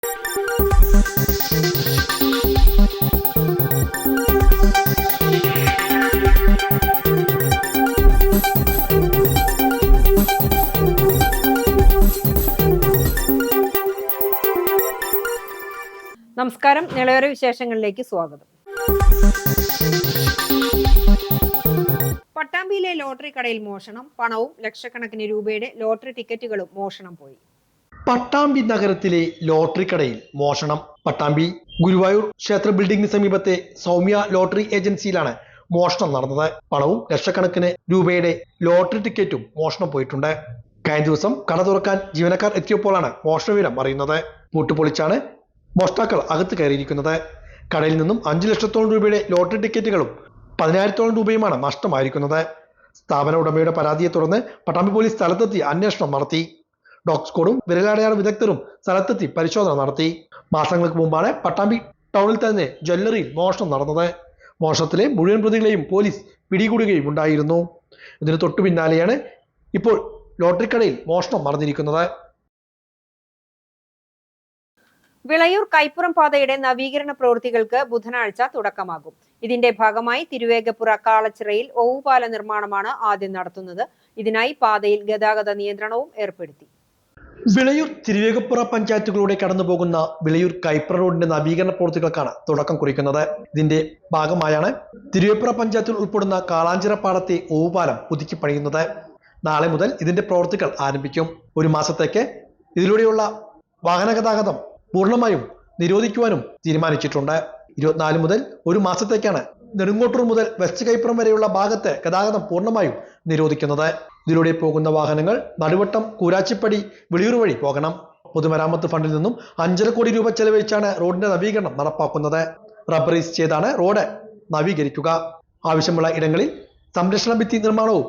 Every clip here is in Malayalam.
നമസ്കാരം. നിളയോര വിശേഷങ്ങളിലേക്ക് സ്വാഗതം. പട്ടാമ്പിയിലെ ലോട്ടറി കടയിൽ മോഷണം. പണവും ലക്ഷക്കണക്കിന് രൂപയുടെ ലോട്ടറി ടിക്കറ്റുകളും മോഷണം പോയി. പട്ടാമ്പി നഗരത്തിലെ ലോട്ടറി കടയിൽ മോഷണം. പട്ടാമ്പി ഗുരുവായൂർ ക്ഷേത്ര ബിൽഡിംഗിന് സമീപത്തെ സൗമ്യ ലോട്ടറി ഏജൻസിയിലാണ് മോഷണം നടന്നത്. പണവും ലക്ഷക്കണക്കിന് രൂപയുടെ ലോട്ടറി ടിക്കറ്റും മോഷണം പോയിട്ടുണ്ട്. കഴിഞ്ഞ ദിവസം കട തുറക്കാൻ ജീവനക്കാർ എത്തിയപ്പോഴാണ് മോഷണ വിവരം അറിയുന്നത്. പൂട്ടുപൊളിച്ചാണ് മോഷ്ടാക്കൾ അകത്ത് കയറിയിരിക്കുന്നത്. കടയിൽ നിന്നും 5 ലക്ഷത്തോളം രൂപയുടെ ലോട്ടറി ടിക്കറ്റുകളും 10,000-ഓളം രൂപയുമാണ് നഷ്ടമായിരിക്കുന്നത്. സ്ഥാപന ഉടമയുടെ പരാതിയെ തുടർന്ന് പട്ടാമ്പി പോലീസ് സ്ഥലത്തെത്തി അന്വേഷണം നടത്തി. ഡോഗ് സ്ക്വാഡും വിരലടയാള വിദഗ്ധരും സ്ഥലത്തെത്തി പരിശോധന നടത്തി. മാസങ്ങൾക്ക് മുമ്പാണ് പട്ടാമ്പി ടൗണിൽ തന്നെ ജ്വല്ലറിയിൽ മോഷണം നടന്നത്. മോഷണത്തിലെ മുഴുവൻ പ്രതികളെയും പോലീസ് പിടികൂടുകയും ഉണ്ടായിരുന്നു. ഇതിന് തൊട്ടു പിന്നാലെയാണ് ഇപ്പോൾ ലോട്ടറി കടയിൽ മോഷണം നടന്നിരിക്കുന്നത്. വിളയൂർ കൈപ്പുറം പാതയുടെ നവീകരണ പ്രവൃത്തികൾക്ക് ബുധനാഴ്ച തുടക്കമാകും. ഇതിന്റെ ഭാഗമായി തിരുവേഗപ്പുറ കാളച്ചിറയിൽ ഓവുപാല നിർമ്മാണമാണ് ആദ്യം നടത്തുന്നത്. ഇതിനായി പാതയിൽ ഗതാഗത നിയന്ത്രണവും ഏർപ്പെടുത്തി. വിളയൂർ തിരുവേഗപ്പുറ പഞ്ചായത്തുകളിലൂടെ കടന്നുപോകുന്ന വിളയൂർ കൈപ്പുറ റോഡിന്റെ നവീകരണ പ്രവൃത്തികൾക്കാണ് തുടക്കം കുറിക്കുന്നത്. ഇതിന്റെ ഭാഗമായാണ് തിരുവേഗപ്പുറ പഞ്ചായത്തിൽ ഉൾപ്പെടുന്ന കാളാഞ്ചിറ പാടത്തെ ഓവുപാലം പുതുക്കി പണിയുന്നത്. നാളെ മുതൽ ഇതിന്റെ പ്രവൃത്തികൾ ആരംഭിക്കും. 1 മാസത്തേക്ക് ഇതിലൂടെയുള്ള വാഹന ഗതാഗതം പൂർണ്ണമായും നിരോധിക്കുവാനും തീരുമാനിച്ചിട്ടുണ്ട്. 24 മുതൽ 1 മാസത്തേക്കാണ് നെടുങ്കോട്ടൂർ മുതൽ വെസ്റ്റ് കൈപ്പുറം വരെയുള്ള ഭാഗത്ത് ഗതാഗതം പൂർണ്ണമായും നിരോധിക്കുന്നത്. ഇതിലൂടെ പോകുന്ന വാഹനങ്ങൾ നടുവട്ടം, കൂരാച്ചിപ്പടി, വിളിയൂർ വഴി പോകണം. പൊതുമരാമത്ത് ഫണ്ടിൽ നിന്നും 5.5 കോടി രൂപ ചെലവഴിച്ചാണ് റോഡിന്റെ നവീകരണം നടപ്പാക്കുന്നത്. റബ്ബറൈസ് ചെയ്താണ് റോഡ് നവീകരിക്കുക. ആവശ്യമുള്ള ഇടങ്ങളിൽ സംരക്ഷണ ഭിത്തി നിർമ്മാണവും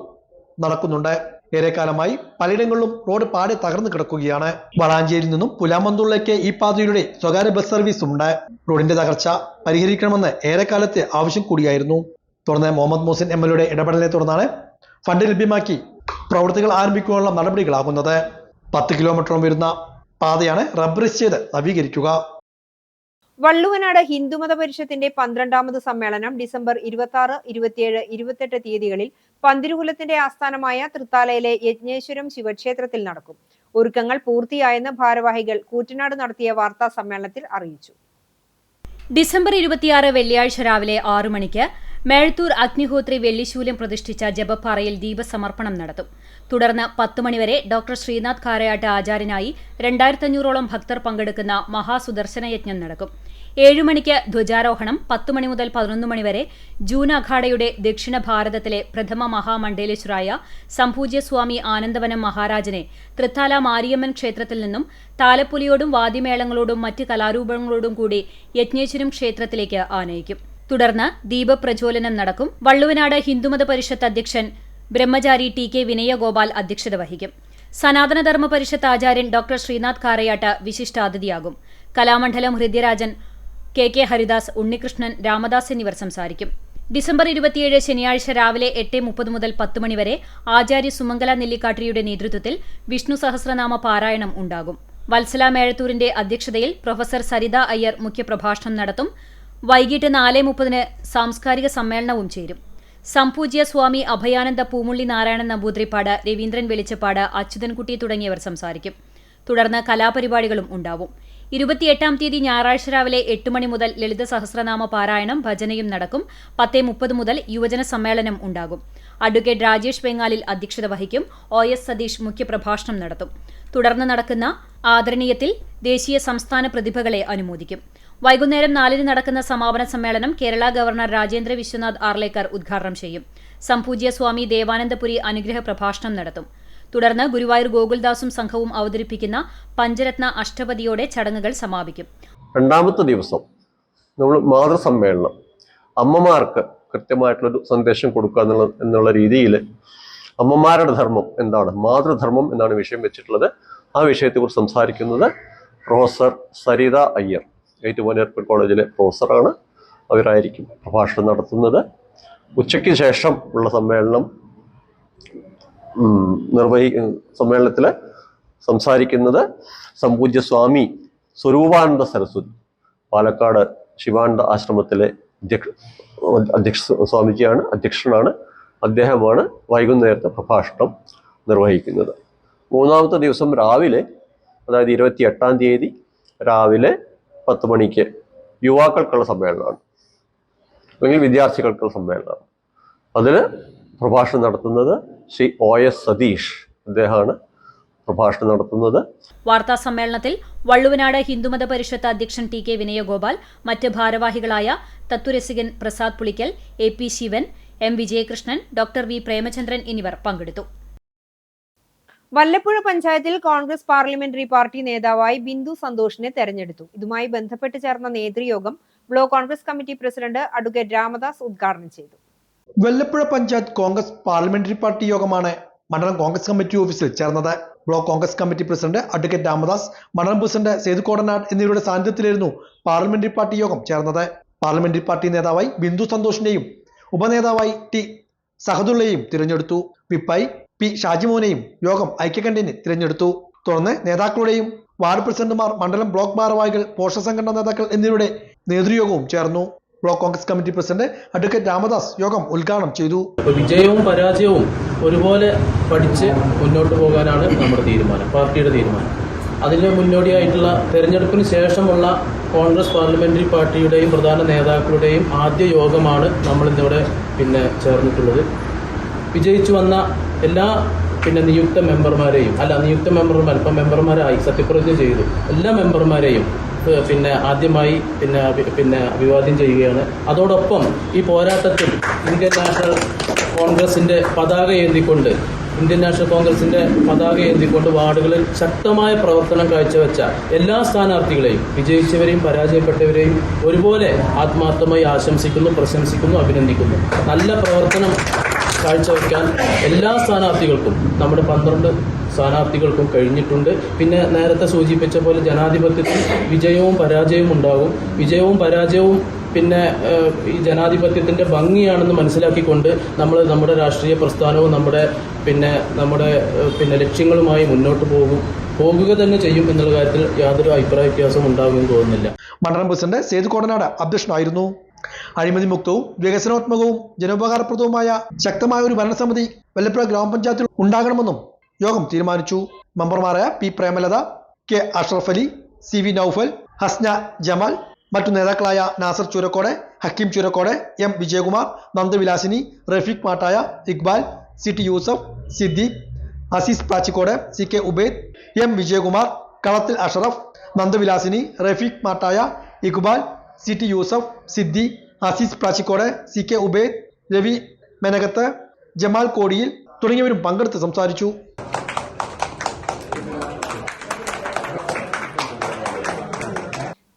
നടക്കുന്നുണ്ട്. ഏറെക്കാലമായി പലയിടങ്ങളിലും റോഡ് പാടെ തകർന്നു കിടക്കുകയാണ്. വളാഞ്ചേരിയിൽ നിന്നും പുലാമന്തൂളിലേക്ക് ഈ പാതയിലൂടെ സ്വകാര്യ ബസ് സർവീസ് ഉണ്ട്. റോഡിന്റെ തകർച്ച പരിഹരിക്കണമെന്ന് ഏറെക്കാലത്തെ ആവശ്യം കൂടിയായിരുന്നു. തുടർന്ന് മുഹമ്മദ് മുഹസിൻ MLAയുടെ ഇടപെടലിനെ തുടർന്നാണ് ഫണ്ട് ലഭ്യമാക്കി പ്രവൃത്തികൾ ആരംഭിക്കാനുള്ള നടപടികളാകുന്നത്. 10 കിലോമീറ്ററോളം വരുന്ന പാതയാണ് റബ്ബറൈസ് ചെയ്ത് നവീകരിക്കുക. വള്ളുവനാട് ഹിന്ദുമത പരിഷത്തിന്റെ 12ാമത് സമ്മേളനം ഡിസംബർ 26, 27, 28 തീയതികളിൽ പന്തിരുകുലത്തിന്റെ ആസ്ഥാനമായ തൃത്താലയിലെ യജ്ഞേശ്വരം ശിവക്ഷേത്രത്തിൽ നടക്കും. ഒരുക്കങ്ങൾ പൂർത്തിയായെന്ന് ഭാരവാഹികൾ കൂറ്റനാട് നടത്തിയ വാർത്താ സമ്മേളനത്തിൽ അറിയിച്ചു. ഡിസംബർ 26 വെള്ളിയാഴ്ച രാവിലെ 6 മണിക്ക് മേഴത്തൂർ അഗ്നിഹോത്രി വെള്ളിശൂലം പ്രതിഷ്ഠിച്ച ജപപ്പാറയിൽ ദീപസമർപ്പണം നടത്തും. തുടർന്ന് 10 മണിവരെ ഡോക്ടർ ശ്രീനാഥ് കാരയാട്ട് ആചാര്യനായി 2500ഓളം ഭക്തർ പങ്കെടുക്കുന്ന മഹാസുദർശന യജ്ഞം നടക്കും. 7 മണിക്ക് ധ്വജാരോഹണം. 10 മണി മുതൽ 11 മണിവരെ ജൂൻ അഖാഡയുടെ ദക്ഷിണ ഭാരതത്തിലെ പ്രഥമ മഹാമണ്ഡലേശ്വരായ സംപൂജ്യ സ്വാമി ആനന്ദവനം മഹാരാജനെ തൃത്താല മാരിയമ്മൻ ക്ഷേത്രത്തിൽ നിന്നും താലപ്പൊലിയോടും വാദ്യമേളങ്ങളോടും മറ്റ് കലാരൂപങ്ങളോടും കൂടി യജ്ഞേശ്വരം ക്ഷേത്രത്തിലേക്ക് ആനയിക്കും. തുടർന്ന് ദീപപ്രജ്വലനം നടക്കും. വള്ളുവനാട് ഹിന്ദുമത പരിഷത്ത് അധ്യക്ഷൻ ബ്രഹ്മചാരി TK വിനയഗോപാൽ അധ്യക്ഷത വഹിക്കും. സനാതനധർമ്മ പരിഷത്ത് ആചാര്യൻ ഡോക്ടർ ശ്രീനാഥ് കാരയാട്ട് വിശിഷ്ടാതിഥിയാകും. കലാമണ്ഡലം ഹൃദ്യരാജൻ, KK ഹരിദാസ്, ഉണ്ണികൃഷ്ണൻ, രാമദാസ് എന്നിവർ സംസാരിക്കും. ഡിസംബർ 27 ശനിയാഴ്ച രാവിലെ 8:30 മുതൽ 10 മണിവരെ ആചാര്യ സുമംഗല നെല്ലിക്കാട്ടിരിയുടെ നേതൃത്വത്തിൽ വിഷ്ണു സഹസ്രനാമ പാരായണം ഉണ്ടാകും. വത്സല മേഴത്തൂരിന്റെ അധ്യക്ഷതയിൽ പ്രൊഫസർ സരിത അയ്യർ മുഖ്യപ്രഭാഷണം നടത്തും. വൈകിട്ട് 4:30 സാംസ്കാരിക സമ്മേളനവും ചേരും. സംപൂജ്യ സ്വാമി അഭയാനന്ദ പൂമുള്ളി നാരായണൻ നമ്പൂതിരിപ്പാട്, രവീന്ദ്രൻ വെളിച്ചപ്പാട്, അച്യുതൻകുട്ടി തുടങ്ങിയവർ സംസാരിക്കും. തുടർന്ന് കലാപരിപാടികളും ഉണ്ടാവും. 28-ാം തീയതി ഞായറാഴ്ച രാവിലെ 8 മണി മുതൽ ലളിത സഹസ്രനാമ പാരായണം, ഭജനയും നടക്കും. 10:30 മുതൽ യുവജന സമ്മേളനം ഉണ്ടാകും. അഡ്വക്കേറ്റ് രാജേഷ് ബംഗാലിൽ അധ്യക്ഷത വഹിക്കും. OS സതീഷ് മുഖ്യപ്രഭാഷണം നടത്തും. തുടർന്ന് നടക്കുന്ന ആദരണീയത്തിൽ ദേശീയ സംസ്ഥാന പ്രതിഭകളെ അനുമോദിക്കും. വൈകുന്നേരം 4-ന് നടക്കുന്ന സമാപന സമ്മേളനം കേരള ഗവർണർ രാജേന്ദ്ര വിശ്വനാഥ് ആർലേക്കർ ഉദ്ഘാടനം ചെയ്യും. സംപൂജ്യ സ്വാമി ദേവാനന്ദപുരി അനുഗ്രഹ പ്രഭാഷണം നടത്തും. തുടർന്ന് ഗുരുവായൂർ ഗോകുൽദാസും സംഘവും അവതരിപ്പിക്കുന്ന പഞ്ചരത്ന അഷ്ടപതിയോടെ ചടങ്ങുകൾ സമാപിക്കും. 2ാമത്തെ ദിവസം നമ്മൾ മാതൃസമ്മേളനം, അമ്മമാർക്ക് കൃത്യമായിട്ടുള്ളൊരു സന്ദേശം കൊടുക്കുക എന്നുള്ള രീതിയിൽ അമ്മമാരുടെ ധർമ്മം എന്താണ്, മാതൃധർമ്മം എന്നാണ് വിഷയം വെച്ചിട്ടുള്ളത്. ആ വിഷയത്തെക്കുറിച്ച് സംസാരിക്കുന്നത് പ്രൊഫസർ സരിത അയ്യർ, ഏറ്റുമാനൂർ എയർപോർട്ട് കോളേജിലെ പ്രൊഫസറാണ്. അവരായിരിക്കും പ്രഭാഷണം നടത്തുന്നത്. ഉച്ചയ്ക്ക് ശേഷം ഉള്ള സമ്മേളനം സമ്മേളനത്തിൽ സംസാരിക്കുന്നത് സംപൂജ്യ സ്വാമി സ്വരൂപാനന്ദ സരസ്വതി, പാലക്കാട് ശിവാനന്ദ ആശ്രമത്തിലെ അധ്യക്ഷനാണ്. അദ്ദേഹമാണ് വൈകുന്നേരത്തെ പ്രഭാഷണം നിർവഹിക്കുന്നത്. മൂന്നാമത്തെ ദിവസം രാവിലെ, അതായത് 28-ാം തീയതി രാവിലെ 10 മണിക്ക് യുവാക്കൾക്കുള്ള സമ്മേളനമാണ്, അല്ലെങ്കിൽ വിദ്യാർത്ഥികൾക്കുള്ള സമ്മേളനമാണ്. അതിൽ പ്രഭാഷണം നടത്തുന്നത് ശ്രീ OS സതീഷ്, അദ്ദേഹമാണ് പ്രഭാഷണം നടത്തുന്നത്. വാർത്താ സമ്മേളനത്തിൽ വള്ളുവനാട് ഹിന്ദുമത പരിഷത്ത് അധ്യക്ഷൻ TK വിനയഗോപാൽ, മറ്റ് ഭാരവാഹികളായ തത്തുരസികൻ Prasad Pulikkal, AP Sivan, M Vijayakrishnan, doctor V Premachandran എന്നിവർ പങ്കെടുത്തു. വല്ലപ്പുഴ പഞ്ചായത്തിൽ കോൺഗ്രസ് പാർലമെന്ററി പാർട്ടി നേതാവായി ബിന്ദു സന്തോഷിനെ തെരഞ്ഞെടുത്തു. ഇതുമായി ബന്ധപ്പെട്ട് ചേർന്ന നേതൃയോഗം block Congress committee president advocate Ramadas ഉദ്ഘാടനം ചെയ്തു. വല്ലപ്പുഴ പഞ്ചായത്ത് കോൺഗ്രസ് പാർലമെന്ററി പാർട്ടി യോഗമാണ് മണ്ഡലം കോൺഗ്രസ് കമ്മിറ്റി ഓഫീസിൽ ചേർന്നത്. Block Congress committee president advocate Ramadas, മണ്ഡലം പ്രസിഡന്റ് സേതു കോടനാട് എന്നിവരുടെ സാന്നിധ്യത്തിലായിരുന്നു പാർലമെന്ററി പാർട്ടി യോഗം ചേർന്നത്. പാർലമെന്ററി പാർട്ടി നേതാവായി ബിന്ദു സന്തോഷിനെയും ഉപനേതാവായി T സഹദുള്ളയെയും തിരഞ്ഞെടുത്തു. വിപ്പായി P ഷാജിമോനെയും യോഗം ഐക്യകണ്ഠ്യന് തിരഞ്ഞെടുത്തു. തുടർന്ന് നേതാക്കളുടെയും വാർഡ് പ്രസിഡന്റുമാർ, മണ്ഡലം ബ്ലോക്ക് ഭാരവാഹികൾ, പോഷക സംഘടനാ നേതാക്കൾ എന്നിവരുടെ നേതൃയോഗവും ചേർന്നു. Block Congress committee president advocate Ramadas യോഗം ഉദ്ഘാടനം ചെയ്തു. വിജയവും പരാജയവും ഒരുപോലെ പഠിച്ച് മുന്നോട്ട് പോകാനാണ് നമ്മുടെ തീരുമാനം, പാർട്ടിയുടെ തീരുമാനം. അതിന് മുന്നോടിയായിട്ടുള്ള തെരഞ്ഞെടുപ്പിന് ശേഷമുള്ള കോൺഗ്രസ് പാർലമെന്ററി പാർട്ടിയുടെയും പ്രധാന നേതാക്കളുടെയും ആദ്യ യോഗമാണ് നമ്മളിന്നിവിടെ ചേർന്നിട്ടുള്ളത്. വിജയിച്ചു വന്ന എല്ലാ നിയുക്ത മെമ്പർമാരെയും ഇപ്പം മെമ്പർമാരായി സത്യപ്രതിജ്ഞ ചെയ്തു എല്ലാ മെമ്പർമാരെയും ആദ്യമായി അഭിവാദ്യം ചെയ്യുകയാണ്. അതോടൊപ്പം ഈ പോരാട്ടത്തിൽ ഇന്ത്യൻ നാഷണൽ കോൺഗ്രസിന്റെ പതാക ഏന്തിക്കൊണ്ട് വാർഡുകളിൽ ശക്തമായ പ്രവർത്തനം കാഴ്ചവെച്ച എല്ലാ സ്ഥാനാർത്ഥികളെയും, വിജയിച്ചവരെയും പരാജയപ്പെട്ടവരെയും ഒരുപോലെ ആത്മാർത്ഥമായി ആശംസിക്കുന്നു, പ്രശംസിക്കുന്നു, അഭിനന്ദിക്കുന്നു. നല്ല പ്രവർത്തനം കാഴ്ചവെക്കാൻ എല്ലാ സ്ഥാനാർത്ഥികൾക്കും, നമ്മുടെ 12 സ്ഥാനാർത്ഥികൾക്കും കഴിഞ്ഞിട്ടുണ്ട്. നേരത്തെ സൂചിപ്പിച്ച പോലെ ജനാധിപത്യത്തിൽ വിജയവും പരാജയവും ഉണ്ടാകും. വിജയവും പരാജയവും ഈ ജനാധിപത്യത്തിന്റെ ഭംഗിയാണെന്ന് മനസ്സിലാക്കിക്കൊണ്ട് നമ്മൾ നമ്മുടെ രാഷ്ട്രീയ പ്രസ്ഥാനവും നമ്മുടെ ലക്ഷ്യങ്ങളുമായി മുന്നോട്ട് പോകുക തന്നെ ചെയ്യും എന്നുള്ള കാര്യത്തിൽ യാതൊരു അഭിപ്രായ വ്യത്യാസവും ഉണ്ടാകുമെന്ന് തോന്നുന്നില്ല. മണ്ഡലം പ്രസിഡന്റ് സേതു കോടനാട് അധ്യക്ഷനായിരുന്നു. അഴിമതി മുക്തവും വികസനോത്മകവും ജനോപകാരപ്രദവുമായ ശക്തമായ ഒരു ഭരണസമിതി വല്ലപ്പുഴ ഗ്രാമപഞ്ചായത്തിൽ ഉണ്ടാകണമെന്നും യോഗം തീരുമാനിച്ചു. മെമ്പർമാരായ P Premalatha, K Ashraf Ali, CV Naufal, Hasna Jamal, മറ്റു നേതാക്കളായ Nasar Choorakode, Hakeem Choorakode, M Vijayakumar, നന്ദവിലാസിനി, Rafeeq Mattaya, Iqbal, CT Yusuf, Siddique, Azeez Plachikkode, CK Ubaid, M Vijayakumar, Kalathil Ashraf, Nandavilasini, Rafeeq Mattaya, Iqbal, CT Yusuf, Siddique, Azeez Plachikkode, CK Ubaid, Ravi Menakath, Jamal Kodiyil തുടങ്ങിയവരും പങ്കെടുത്ത് സംസാരിച്ചു.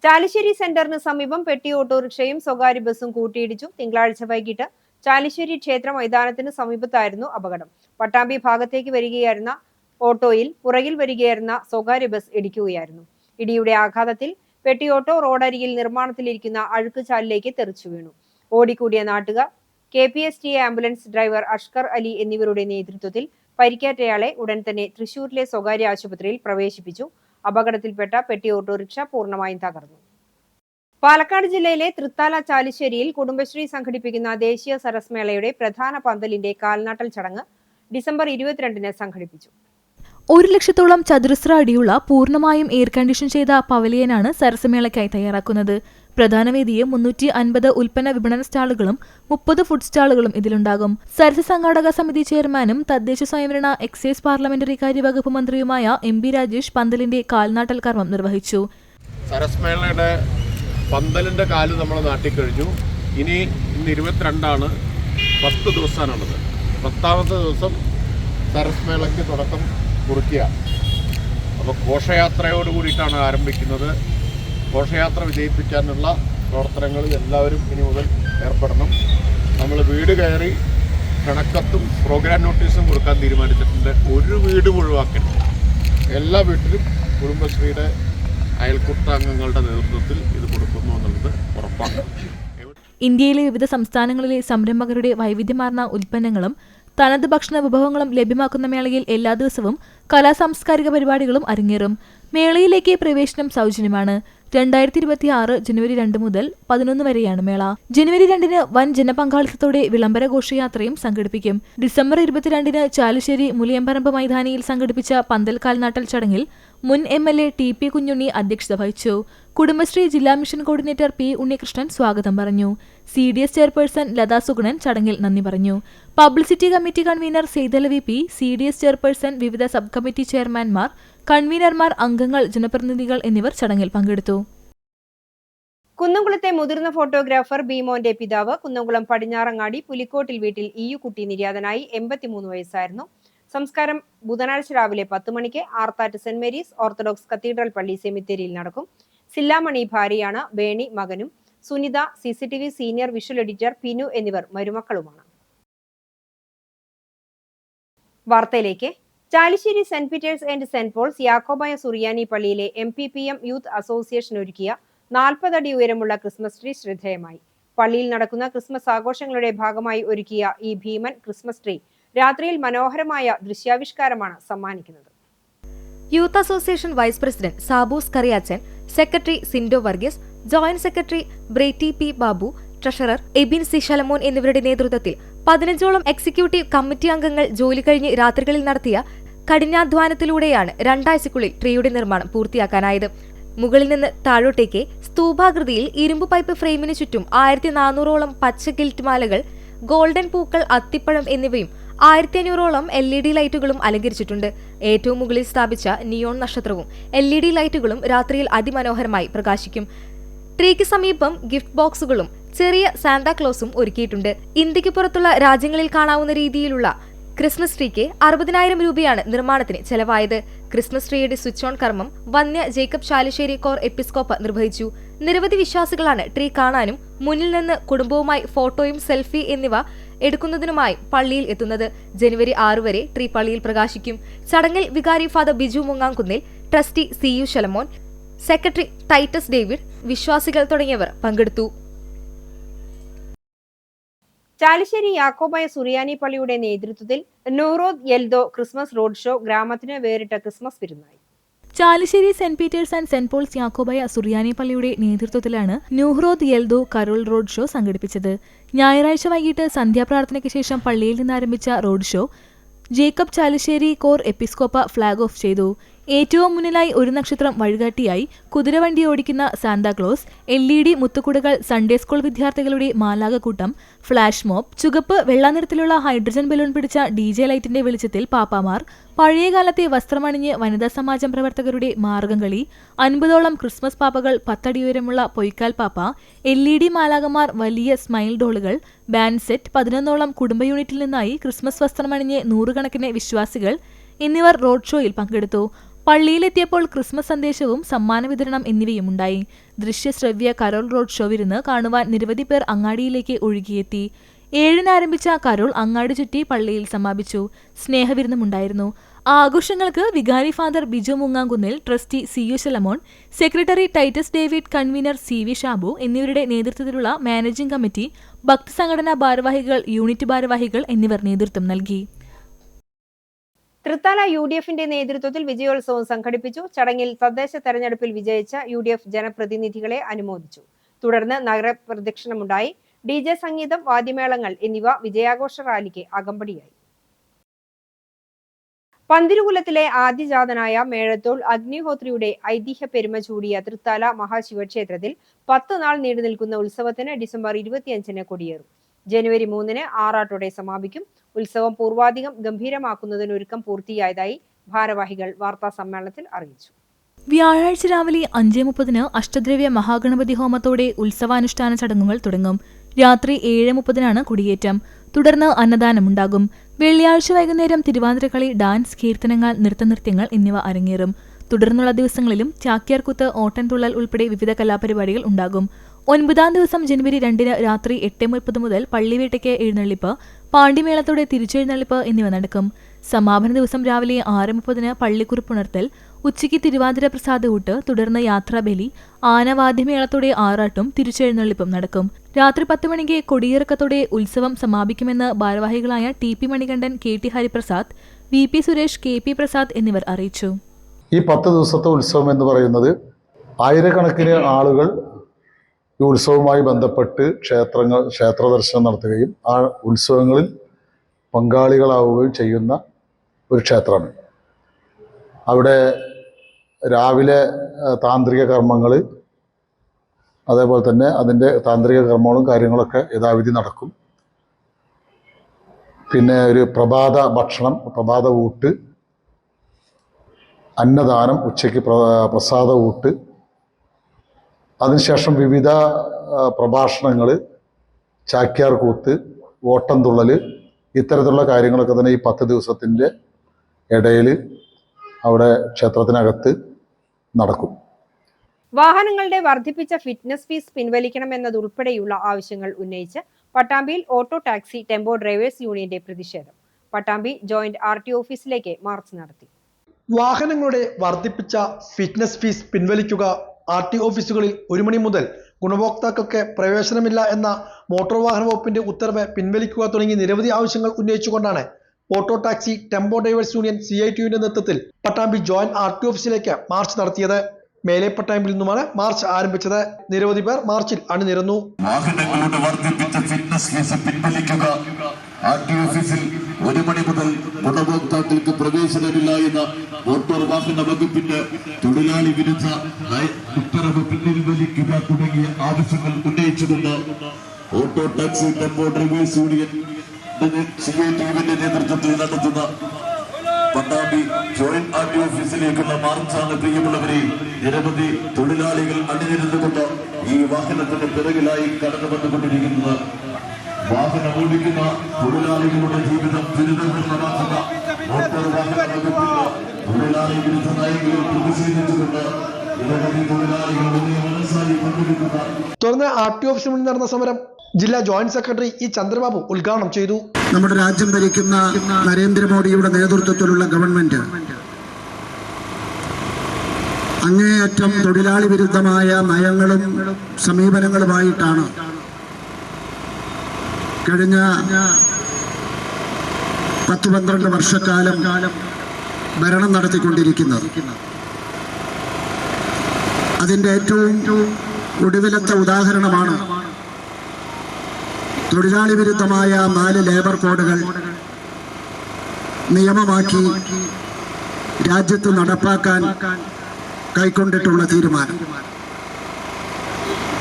ചാലിശ്ശേരി സെന്ററിന് സമീപം പെട്ടി ഓട്ടോറിക്ഷയും സ്വകാര്യ ബസും കൂട്ടിയിടിച്ചു. തിങ്കളാഴ്ച വൈകിട്ട് ചാലിശ്ശേരി ക്ഷേത്ര മൈതാനത്തിന് സമീപത്തായിരുന്നു അപകടം. പട്ടാമ്പി ഭാഗത്തേക്ക് വരികയായിരുന്ന ഓട്ടോയിൽ പുറകിൽ വരികയായിരുന്ന സ്വകാര്യ ബസ് ഇടിക്കുകയായിരുന്നു. ഇടിയുടെ ആഘാതത്തിൽ പെട്ടി ഓട്ടോ റോഡരികിൽ നിർമ്മാണത്തിലിരിക്കുന്ന അഴുക്കുചാലിലേക്ക് തെറിച്ചു വീണു. ഓടിക്കൂടിയ നാട്ടുകാർ, KPSTA ambulance driver Ashkar Ali എന്നിവരുടെ നേതൃത്വത്തിൽ പരിക്കേറ്റയാളെ ഉടൻ തന്നെ തൃശൂരിലെ സ്വകാര്യ ആശുപത്രിയിൽ പ്രവേശിപ്പിച്ചു. അപകടത്തിൽപ്പെട്ട പെട്ടി ഓട്ടോറിക്ഷ പൂർണ്ണമായും തകർന്നു. പാലക്കാട് ജില്ലയിലെ തൃത്താല ചാലിശ്ശേരിയിൽ കുടുംബശ്രീ സംഘടിപ്പിക്കുന്ന ദേശീയ സരസ് മേളയുടെ പ്രധാന പന്തലിന്റെ കാൽനാട്ടൽ ചടങ്ങ് ഡിസംബർ 22-ന് സംഘടിപ്പിച്ചു. 1 ലക്ഷത്തോളം ചതുരശ്ര അടിയുള്ള പൂർണ്ണമായും എയർ കണ്ടീഷൻ ചെയ്ത പവലിയനാണ് സരസമേളയ്ക്കായി തയ്യാറാക്കുന്നത്. പ്രധാന വേദിയെ 350 ഉൽപ്പന്ന വിപണന സ്റ്റാളുകളും 30 ഫുഡ് സ്റ്റാളുകളും ഇതിലുണ്ടാകും. സരസ സംഘാടക സമിതി ചെയർമാനും തദ്ദേശ സ്വയംഭരണ എക്സൈസ് പാർലമെന്ററി കാര്യവകുപ്പ് മന്ത്രിയുമായ MP രാജേഷ് പന്തലിന്റെ കാൽനാട്ടൽ കർമ്മം നിർവഹിച്ചു. സരസ് മേളയുടെ പന്തലിന്റെ കാല് നമ്മൾ നാട്ടിക്കഴിഞ്ഞു. ഇന്ന് 22ആണ്, 10 ദിവസമാണുള്ളത്. 10ാമത്തെ ദിവസം സരസ് മേളയ്ക്ക് തുടക്കം കുറിക്കുക. അപ്പോൾ ഘോഷയാത്രയോട് കൂടിയിട്ടാണ് ആരംഭിക്കുന്നത്. ഘോഷയാത്ര വിജയിപ്പിക്കാനുള്ള പ്രവർത്തനങ്ങളിൽ എല്ലാവരും ഇനി മുതൽ ഏർപ്പെടണം. നമ്മൾ വീട് കയറി കണക്കത്തും പ്രോഗ്രാം നോട്ടീസും കൊടുക്കാൻ തീരുമാനിച്ചിട്ടുണ്ട്. ഒരു വീട് ഒഴിവാക്കരുത്. എല്ലാ വീട്ടിലും കുടുംബശ്രീയുടെ അയൽക്കൂട്ടാംഗങ്ങളുടെ നേതൃത്വത്തിൽ ഇത് കൊടുക്കുന്നു എന്നുള്ളത് ഉറപ്പാണ്. ഇന്ത്യയിലെ വിവിധ സംസ്ഥാനങ്ങളിലെ സംരംഭകരുടെ വൈവിധ്യമാർന്ന ഉൽപ്പന്നങ്ങളും തനത് ഭക്ഷണ വിഭവങ്ങളും ലഭ്യമാക്കുന്ന മേളയിൽ എല്ലാ ദിവസവും കലാസാംസ്കാരിക പരിപാടികളും അരങ്ങേറും. മേളയിലേക്ക് പ്രവേശനം സൗജന്യമാണ്. 2026 ജനുവരി 2 മുതൽ 11 വരെയാണ് മേള. ജനുവരി 2 വൻ ജനപങ്കാളിത്തത്തോടെ വിളംബര ഘോഷയാത്രയും സംഘടിപ്പിക്കും. ഡിസംബർ 22 ചാലുശ്ശേരി മുലിയമ്പറമ്പ് മൈതാനിയിൽ സംഘടിപ്പിച്ച പന്തൽ കാൽനാട്ടൽ ചടങ്ങിൽ മുൻ MLA TP കുഞ്ഞുണ്ണി അധ്യക്ഷത വഹിച്ചു. കുടുംബശ്രീ ജില്ലാ മിഷൻ കോർഡിനേറ്റർ P ഉണ്ണികൃഷ്ണൻ സ്വാഗതം പറഞ്ഞു. CDS ചെയർപേഴ്സൺ ലതാ സുഗുണൻ ചടങ്ങിൽ നന്ദി പറഞ്ഞു. Publicity committee convener Saithalavi P, CDS chairperson, വിവിധ സബ് കമ്മിറ്റി ചെയർമാൻമാർ, കൺവീനർമാർ, അംഗങ്ങൾ, ജനപ്രതിനിധികൾ എന്നിവർ ചടങ്ങിൽ പങ്കെടുത്തു. കുന്നംകുളത്തെ മുതിർന്ന ഫോട്ടോഗ്രാഫർ ബീമോന്റെ പിതാവ് കുന്നംകുളം പടിഞ്ഞാറങ്ങാടി പുലിക്കോട്ടിൽ വീട്ടിൽ കുട്ടി നിര്യാതനായി. 83 വയസ്സായിരുന്നു. സംസ്കാരം ബുധനാഴ്ച രാവിലെ 10 മണിക്ക് Arthat Saint Mary's Orthodox cathedral പള്ളി സെമിത്തേരിയിൽ നടക്കും. സില്ലാമണി ഭാര്യയാണ്. ബേണി മകനും. Sunitha CCTV senior visual editor Pinu എന്നിവർ മരുമക്കളുമാണ്. വാർത്തയിലേക്ക്. Chalissery Saint Peter's and Saint Paul's Yakobaya Suriyani പള്ളിയിലെ MPPM യൂത്ത് അസോസിയേഷൻ ഒരുക്കിയ 40 അടി ഉയരമുള്ള ക്രിസ്മസ് ട്രീ ശ്രദ്ധേയമായി. പള്ളിയിൽ നടക്കുന്ന ക്രിസ്മസ് ആഘോഷങ്ങളുടെ ഭാഗമായി ഒരുക്കിയ ഈ ഭീമൻ ക്രിസ്മസ് ട്രീ രാത്രിയിൽ മനോഹരമായ ദൃശ്യാവിഷ്കാരമാണ് സമ്മാനിക്കുന്നത്. Youth association vice president Saboos Kariyachan, secretary Sindo Varghese, joint secretary Bretty P Babu, treasurer Ebin C Shalamon എന്നിവരുടെ നേതൃത്വത്തിൽ 15ഓളം എക്സിക്യൂട്ടീവ് കമ്മിറ്റി അംഗങ്ങൾ ജോലി കഴിഞ്ഞ് രാത്രികളിൽ നടത്തിയ കഠിനാധ്വാനത്തിലൂടെയാണ് 2 ആഴ്ചയ്ക്കുള്ളിൽ ട്രീയുടെ നിർമ്മാണം പൂർത്തിയാക്കാനായത്. മുകളിൽ നിന്ന് താഴോട്ടേക്ക് സ്തൂപാകൃതിയിൽ ഇരുമ്പ് പൈപ്പ് ഫ്രെയിമിന് ചുറ്റും 1400ഓളം പച്ച ഗിൽറ്റ് മാലകൾ, ഗോൾഡൻ പൂക്കൾ, അത്തിപ്പഴം എന്നിവയും 1500ഓളം LED ലൈറ്റുകളും അലങ്കരിച്ചിട്ടുണ്ട്. ഏറ്റവും മുകളിൽ സ്ഥാപിച്ച നിയോൺ നക്ഷത്രവും LED ലൈറ്റുകളും രാത്രിയിൽ അതിമനോഹരമായി പ്രകാശിക്കും. ട്രീക്ക് സമീപം ഗിഫ്റ്റ് ബോക്സുകളും ചെറിയ സാന്താക്ലോസും ഒരുക്കിയിട്ടുണ്ട്. ഇന്ത്യക്ക് പുറത്തുള്ള രാജ്യങ്ങളിൽ കാണാവുന്ന രീതിയിലുള്ള ക്രിസ്മസ് ട്രീക്ക് 60,000 രൂപയാണ് നിർമ്മാണത്തിന് ചെലവായത്. ക്രിസ്മസ് ട്രീയുടെ സ്വിച്ച് ഓൺ കർമ്മം വന്യ ജേക്കബ് ചാലിശ്ശേരി കോർ എപ്പിസ്കോപ്പ നിർവഹിച്ചു. നിരവധി വിശ്വാസികളാണ് ട്രീ കാണാനും മുന്നിൽ നിന്ന് കുടുംബവുമായി ഫോട്ടോയും സെൽഫി എന്നിവ എടുക്കുന്നതിനുമായി പള്ളിയിൽ എത്തുന്നത്. ജനുവരി 6 വരെ ട്രീ പള്ളിയിൽ പ്രകാശിക്കും. ചടങ്ങിൽ വികാരി father Biju Mungamkunnil, trustee CU Shalamon, secretary Titus David, വിശ്വാസികൾ തുടങ്ങിയവർ പങ്കെടുത്തു. ചാലിശ്ശേരി യാക്കോബായ സുറിയാനി പള്ളിയുടെ നേതൃത്വത്തിൽ നൂറോദ് യെൽദോ ക്രിസ്മസ് റോഡ് ഷോ ഗ്രാമത്തിന് വേറിട്ട ക്രിസ്മസ് വിരുന്നായി. Chalissery Saint Peter's and Saint Paul's Yakobaya Suriyani പള്ളിയുടെ നേതൃത്വത്തിലാണ് നൂഹ്റോദ് യെൽദോ കരോൾ റോഡ് ഷോ സംഘടിപ്പിച്ചത്. ഞായറാഴ്ച വൈകിട്ട് സന്ധ്യാപ്രാർത്ഥനയ്ക്ക് ശേഷം പള്ളിയിൽ നിന്നാരംഭിച്ച road show Jacob Chalissery cor episcopa flag off ചെയ്തു. ഏറ്റവും മുന്നിലായി ഒരു നക്ഷത്രം വഴികാട്ടിയായി കുതിരവണ്ടി ഓടിക്കുന്ന സാന്താക്ലോസ്, LED മുത്തുകുടകൾ, സൺഡേ സ്കൂൾ വിദ്യാർത്ഥികളുടെ മാലാകക്കൂട്ടം, ഫ്ലാഷ് മോബ്, ചുവപ്പ് വെള്ള നിറത്തിലുള്ള ഹൈഡ്രജൻ ബലൂൺ പിടിച്ച DJ ലൈറ്റിന്റെ വെളിച്ചത്തിൽ പാപ്പാമാർ, പഴയകാലത്തെ വസ്ത്രമണിഞ്ഞ് വനിതാ സമാജം പ്രവർത്തകരുടെ മാർഗംകളി, 50ഓളം ക്രിസ്മസ് പാപ്പകൾ, 10 അടി ഉയരമുള്ള പൊയ്ക്കാൽ പാപ്പ, LED മാലാകമാർ, വലിയ സ്മൈൽ ഡോളുകൾ, ബാൻഡ് സെറ്റ്, 11ഓളം കുടുംബ യൂണിറ്റിൽ നിന്നായി ക്രിസ്മസ് വസ്ത്രമണിഞ്ഞ് 100 കണക്കിന് വിശ്വാസികൾ എന്നിവർ റോഡ് ഷോയിൽ പങ്കെടുത്തു. പള്ളിയിലെത്തിയപ്പോൾ ക്രിസ്മസ് സന്ദേശവും സമ്മാന വിതരണം എന്നിവയും ഉണ്ടായി. ദൃശ്യശ്രവ്യ കരോൾ റോഡ് ഷോ വിരുന്ന് കാണുവാൻ നിരവധി പേർ അങ്ങാടിയിലേക്ക് ഒഴുകിയെത്തി. 7 ആരംഭിച്ച കരോൾ അങ്ങാടി ചുറ്റി പള്ളിയിൽ സമാപിച്ചു. സ്നേഹവിരുന്നുമുണ്ടായിരുന്നു. ആഘോഷങ്ങൾക്ക് വികാരി father Biju Mungamkunnil, trustee CU Shalamon, secretary Titus David, convener CV Shabu എന്നിവരുടെ നേതൃത്വത്തിലുള്ള മാനേജിംഗ് കമ്മിറ്റി, ഭക്തസംഘടനാ ഭാരവാഹികൾ, യൂണിറ്റ് ഭാരവാഹികൾ എന്നിവർ നേതൃത്വം നൽകി. തൃത്താല UDFന്റെ നേതൃത്വത്തിൽ വിജയോത്സവം സംഘടിപ്പിച്ചു. ചടങ്ങിൽ തദ്ദേശ തെരഞ്ഞെടുപ്പിൽ വിജയിച്ച UDF ജനപ്രതിനിധികളെ അനുമോദിച്ചു. തുടർന്ന് നഗരപ്രദക്ഷിണമുണ്ടായി. DJ സംഗീതം, വാദ്യമേളങ്ങൾ എന്നിവ വിജയാഘോഷ റാലിക്ക് അകമ്പടിയായി. പന്തിരുകുലത്തിലെ ആദ്യജാതനായ മേഴത്തോൾ അഗ്നിഹോത്രിയുടെ ഐതിഹ്യ പെരുമ ചൂടിയ തൃത്താല മഹാശിവക്ഷേത്രത്തിൽ 10 നാൾ നീണ്ടുനിൽക്കുന്ന ഉത്സവത്തിന് ഡിസംബർ 25 കൊടിയേറും. ജനുവരി 3 ആറാട്ടോടെ സമാപിക്കും. ഉത്സവം പൂർവാധികം ഗംഭീരമാക്കുന്നതിന് ഒരുക്കം പൂർത്തിയായതായി ഭാരവാഹികൾ വാർത്താ സമ്മേളനത്തിൽ അറിയിച്ചു. വ്യാഴാഴ്ച രാവിലെ 5:30 അഷ്ടദ്രവ്യ മഹാഗണപതി ഹോമത്തോടെ ഉത്സവാനുഷ്ഠാന ചടങ്ങുകൾ തുടങ്ങും. രാത്രി 7:30 കൊടിയേറ്റം. തുടർന്ന് അന്നദാനമുണ്ടാകും. വെള്ളിയാഴ്ച വൈകുന്നേരം തിരുവാതിരക്കളി, ഡാൻസ്, കീർത്തനങ്ങൾ, നൃത്തനൃത്യങ്ങൾ എന്നിവ അരങ്ങേറും. തുടർന്നുള്ള ദിവസങ്ങളിലും ചാക്യാർകൂത്ത്, ഓട്ടൻതുള്ളൽ ഉൾപ്പെടെ വിവിധ കലാപരിപാടികൾ ഉണ്ടാകും. 9-ാം ദിവസം ജനുവരി 2 രാത്രി 8:30 മുതൽ പള്ളിവേട്ടയ്ക്ക് എഴുന്നള്ളിപ്പ്, പാണ്ടിമേളത്തോടെ തിരിച്ചെഴുന്നള്ളിപ്പ് എന്നിവ നടക്കും. സമാപന ദിവസം രാവിലെ 6:30 പള്ളിക്കുറിപ്പുണർത്തൽ, ഉച്ചയ്ക്ക് തിരുവാതിര പ്രസാദ ഊട്ട്, തുടർന്ന് യാത്രാബലി, ആനവാദ്യമേളത്തോടെ ആറാട്ടും തിരിച്ചെഴുന്നള്ളിപ്പും നടക്കും. രാത്രി 10 മണിക്ക് കൊടിയിറക്കത്തോടെ ഉത്സവം സമാപിക്കുമെന്ന് ഭാരവാഹികളായ TP Manikandan, KT Hariprasad, VP Suresh, KP Prasad എന്നിവർ അറിയിച്ചു. ഈ 10 ദിവസത്തെ ഉത്സവം എന്ന് പറയുന്നത് ആയിരക്കണക്കിന് ആളുകൾ ഈ ഉത്സവവുമായി ബന്ധപ്പെട്ട് ക്ഷേത്ര ദർശനം നടത്തുകയും ആ ഉത്സവങ്ങളിൽ പങ്കാളികളാവുകയും ചെയ്യുന്ന ഒരു ക്ഷേത്രമാണ്. അവിടെ രാവിലെ താന്ത്രിക കർമ്മങ്ങൾ, അതേപോലെ തന്നെ അതിൻ്റെ താന്ത്രിക കർമ്മങ്ങളും കാര്യങ്ങളൊക്കെ യഥാവിധി നടക്കും. പിന്നെ ഒരു പ്രഭാത ഭക്ഷണം, പ്രഭാത ഊട്ട്, അന്നദാനം, ഉച്ചയ്ക്ക് പ്രസാദ ഊട്ട്, അതിനുശേഷം വിവിധ പ്രഭാഷണങ്ങൾ, ചാക്യാർ കൂത്ത്, ഓട്ടംതുള്ളൽ, ഇത്തരത്തിലുള്ള കാര്യങ്ങളൊക്കെ തന്നെ ഈ 10 ദിവസത്തിൻ്റെ ഇടയിൽ അവിടെ ക്ഷേത്രത്തിനകത്ത് നടക്കും. വാഹനങ്ങളുടെ വർദ്ധിപ്പിച്ച ഫിറ്റ്നസ് ഫീസ് പിൻവലിക്കണമെന്നതുൾപ്പെടെയുള്ള ആവശ്യങ്ങൾ ഉന്നയിച്ച് പട്ടാമ്പിയിൽ ഓട്ടോ ടാക്സി ടെമ്പോ ഡ്രൈവേഴ്സ് യൂണിയന്റെ പ്രതിഷേധം. പട്ടാമ്പി ജോയിന്റ് RT ഓഫീസിലേക്ക് മാർച്ച് നടത്തി. വാഹനങ്ങളുടെ വർദ്ധിപ്പിച്ച ഫിറ്റ്നസ് ഫീസ് പിൻവലിക്കുക, RT ഓഫീസുകളിൽ 1 മണി മുതൽ ഗുണഭോക്താക്കൾക്ക് പ്രവേശനമില്ല എന്ന മോട്ടോർ വാഹന വകുപ്പിന്റെ ഉത്തരവ് പിൻവലിക്കുക തുടങ്ങി നിരവധി ആവശ്യങ്ങൾ ഉന്നയിച്ചുകൊണ്ടാണ് auto taxi tempo drivers union CITUവിന്റെ നേതൃത്വത്തിൽ പട്ടാമ്പി ജോയിന്റ് RT ഓഫീസിലേക്ക് മാർച്ച് നടത്തിയത്. മേലെ പട്ടാമ്പിയിൽ നിന്നുമാണ് മാർച്ച് ആരംഭിച്ചത്. നിരവധി പേർ മാർച്ചിൽ അണിനിരന്നു. വാഹനങ്ങളുടെ വർദ്ധിപ്പിച്ച ഫിറ്റ്നസ് ഫീസ് പിൻവലിക്കുക, RT ഓഫീസിൽ 1 മണി മുതൽ ഗുണഭോക്താക്കൾക്ക് പ്രവേശനമില്ല എന്ന മോട്ടോർ വാഹന വകുപ്പിന്റെ തൊഴിലാളി വിരുദ്ധ ഉത്തരവ് പിൻവലിക്കുക തുടങ്ങിയ ആവശ്യങ്ങൾ ഉന്നയിച്ചുകൊണ്ട് auto taxi tempo drivers union CITUവിന്റെ നേതൃത്വത്തിൽ നടത്തുന്ന പട്ടാമ്പി ജോയിന്റ് RT ഓഫീസിലേക്കുള്ള മാർച്ചാണ്. പ്രിയമുള്ളവരെ, നിരവധി തൊഴിലാളികൾ അണിനിരന്നുകൊണ്ട് ഈ വാഹനത്തിന്റെ പിറകിലായി കടന്നു വന്നുകൊണ്ടിരിക്കുന്നത്. വാഹനം ഓടിക്കുന്ന തൊഴിലാളികളുടെ ജീവിതം ദുരിതപൂർണ്ണമാക്കുന്ന മോട്ടോർ വാഹന വകുപ്പിന്റെ തൊഴിലാളി വിരുദ്ധ നയങ്ങളിൽ പ്രതിഷേധിച്ചുകൊണ്ട് നിരവധി തൊഴിലാളികൾ വലിയ മനസ്സായി പങ്കെടുക്കുന്ന. തുടർന്ന് RT ഓഫീസിന് മുന്നിൽ നടന്ന സമരം ജില്ലാ ജോയിന്റ് സെക്രട്ടറി E ചന്ദ്രബാബു ഉദ്ഘാടനം ചെയ്തു. നമ്മുടെ രാജ്യം ഭരിക്കുന്ന നരേന്ദ്രമോദിയുടെ നേതൃത്വത്തിലുള്ള ഗവൺമെന്റ് അങ്ങേയറ്റം തൊഴിലാളി വിരുദ്ധമായ നയങ്ങളും സമീപനങ്ങളുമായിട്ടാണ് കഴിഞ്ഞ 10-12 വർഷക്കാലം ഭരണം നടത്തിക്കൊണ്ടിരിക്കുന്നത്. അതിൻ്റെ ഏറ്റവും ഒടുവിലത്തെ ഉദാഹരണമാണ് തൊഴിലാളി വിരുദ്ധമായ 4 ലേബർ കോഡുകൾ നിയമമാക്കി രാജ്യത്ത് നടപ്പാക്കാൻ കൈക്കൊണ്ടിട്ടുള്ള തീരുമാനം.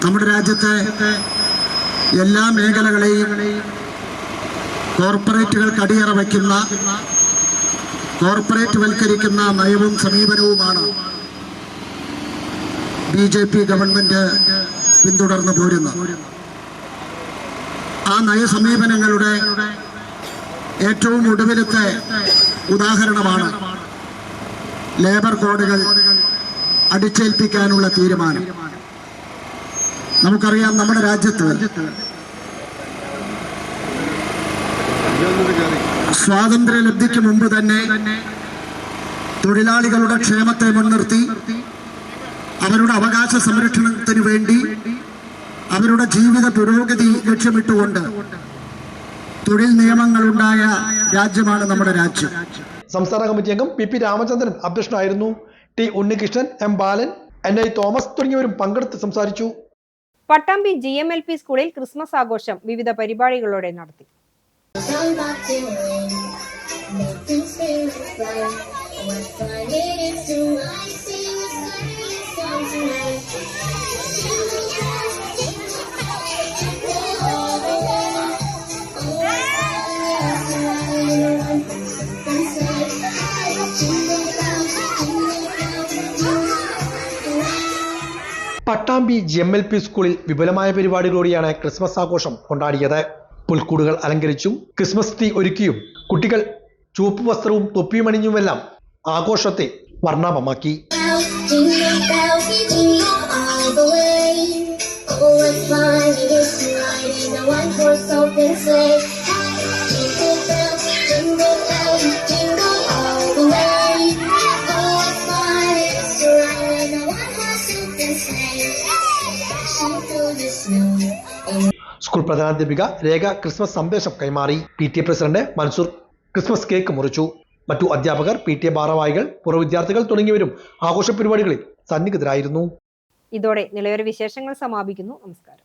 നമ്മുടെ രാജ്യത്തെ എല്ലാ മേഖലകളെയും കോർപ്പറേറ്റുകൾക്ക് അടിയറ വയ്ക്കുന്ന, കോർപ്പറേറ്റ് വൽക്കരിക്കുന്ന നയവും സമീപനവുമാണ് BJP ഗവൺമെന്റ് പിന്തുടർന്നു പോരുന്നത്. ആ നയസമീപനങ്ങളുടെ ഏറ്റവും ഒടുവിലത്തെ ഉദാഹരണമാണ് ലേബർ കോഡുകൾ അടിച്ചേൽപ്പിക്കാനുള്ള തീരുമാനം. നമുക്കറിയാം, നമ്മുടെ രാജ്യത്ത് സ്വാതന്ത്ര്യലബ്ധിക്ക് മുമ്പ് തന്നെ തൊഴിലാളികളുടെ ക്ഷേമത്തെ മുൻനിർത്തി അവരുടെ അവകാശ സംരക്ഷണത്തിന് വേണ്ടി അവരുടെ ജീവിത പുരോഗതി ലക്ഷ്യമിട്ടുകൊണ്ട് തൊഴിൽ നിയമങ്ങളുണ്ടായ രാജ്യമാണ് നമ്മുടെ രാജ്യം. സംസ്ഥാന കമ്മിറ്റി അംഗം PP രാമചന്ദ്രൻ അധ്യക്ഷനായിരുന്നു. T ഉണ്ണികൃഷ്ണൻ, M ബാലൻ, NI തോമസ് തുടങ്ങിയവരും പങ്കെടുത്ത് സംസാരിച്ചു. പട്ടാമ്പി GMLP സ്കൂളിൽ ക്രിസ്മസ് ആഘോഷം വിവിധ പരിപാടികളോടെ നടത്തി. പട്ടാമ്പി GMLP സ്കൂളിൽ വിപുലമായ പരിപാടികളോടെയാണ് ക്രിസ്മസ് ആഘോഷം കൊണ്ടാടിയത്. പുൽക്കൂടുകൾ അലങ്കരിച്ചും ക്രിസ്മസ് ട്രീ ഒരുക്കിയും കുട്ടികൾ ചുവപ്പ് വസ്ത്രവും തൊപ്പിയും അണിഞ്ഞുമെല്ലാം ആഘോഷത്തെ വർണ്ണാഭമാക്കി. സ്കൂൾ പ്രധാനാധ്യാപിക രേഖ ക്രിസ്മസ് സന്ദേശം കൈമാറി. PTA president Mansoor Christmas cake മുറിച്ചു. മറ്റു അധ്യാപകർ, PTA ഭാരവാഹികൾ, പൂർവ്വ വിദ്യാർത്ഥികൾ തുടങ്ങിയവരും ആഘോഷ പരിപാടികളിൽ സന്നിഹിതരായിരുന്നു. ഇതോടെ നിലയോര വിശേഷങ്ങൾ സമാപിക്കുന്നു. നമസ്കാരം.